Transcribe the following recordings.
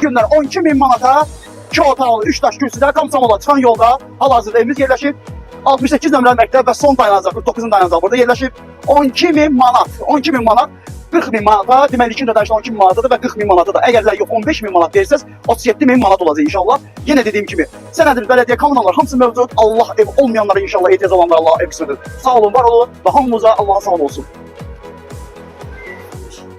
gündən 12.000 manata 2 otaqlı 3 daş kürsüdə Komsomola çıxan yolda hal-hazırda evimiz yerləşib. 68 nömrəli məktəb və son dayanacaq 49-un dayanacaq burada yerləşib. 12.000 manat, 12.000 manat 40.000 manata, deməli 2 ödənişdə 12.000 manatadır və 40.000 manatadır. Əgərlər yox 15.000 manat verirsəz 37.000 manat olacaq inşallah. Yenə dediyim kimi, sənədir, bələdiyyə, kommunallar hamısı mövcud. Allah ev olmayanlara inşallah ehtiyac olanlara Allah ev qismədir. Sağ olun, var olun və hamımıza Allah'a sağ olsun.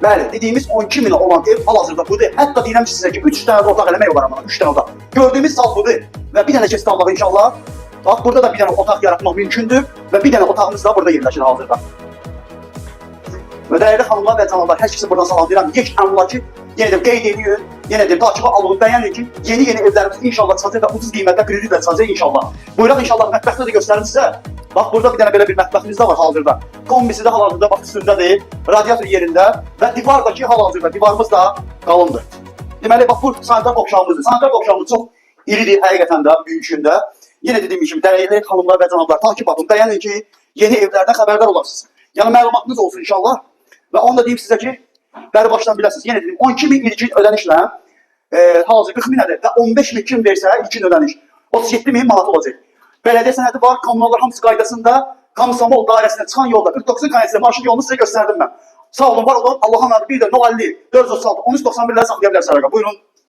Bəli, dediyimiz 12.000 olan ev hal-hazırda budur. Hətta deyirəm sizə ki, 3 dənə də otaq eləmək olar amma, 3 dənə otaq. Gördüyümüz sal budur və bir dənə keçid almaq inşallah. Bax, burada da bir dənə otaq yaratmaq mümkündür və bir dənə otağımız da burada yerləşir hazırda. Və dəyərli xanımlar və canlılar, hər kəsi buradan salamlayıram. Yek əmlakı yenə də qeyd edilir, yenə də takibə alınıb, bəyənin ki, yeni evlərimiz inşallah çıxacaq və ucuz qiymətdə kreditlə çıxacaq inşallah. Buyuraq inşallah, mətbəxdə də göstərim sizə. Bax, burada bir dənə belə bir mətbəximiz də var hazırda. Kombisi də hal-hazırda bax üstündədir, radiator yerində və divardakı hal-hazırda divarımız da qalındır. Deməli, bax, bu sanitar qovşağımızdır. Sanitar qovşağımız çox iridir həqiqətən də, büyükündə. Yenə dediyim kimi, dəyərli xanımlar və canlılar, takip alın, bəyənin ki, yeni evlərdən xəbərdar olasınız. Yəni, məlumatınız olsun inşallah. Və onu da deyim sizə ki, bəri başdan biləsiniz. Yenə dedim, 12.000 ilkin ödənişlə hal-hazır 40.000 nədir və 15.000 kim versə ilkin ödəniş 37.000 manat olacaq. Bələdiyyə sənədi var, kommunallar hamısı qaydasında Komsomol dairəsində çıxan yolda 49 kanalisilə marşrut yolunu sizə göstərdim mən. Sağ olun, var olun, Allah'a emanet. Bir də 050 436 1391-ləri saxlaya bilərsiniz. Buyurun.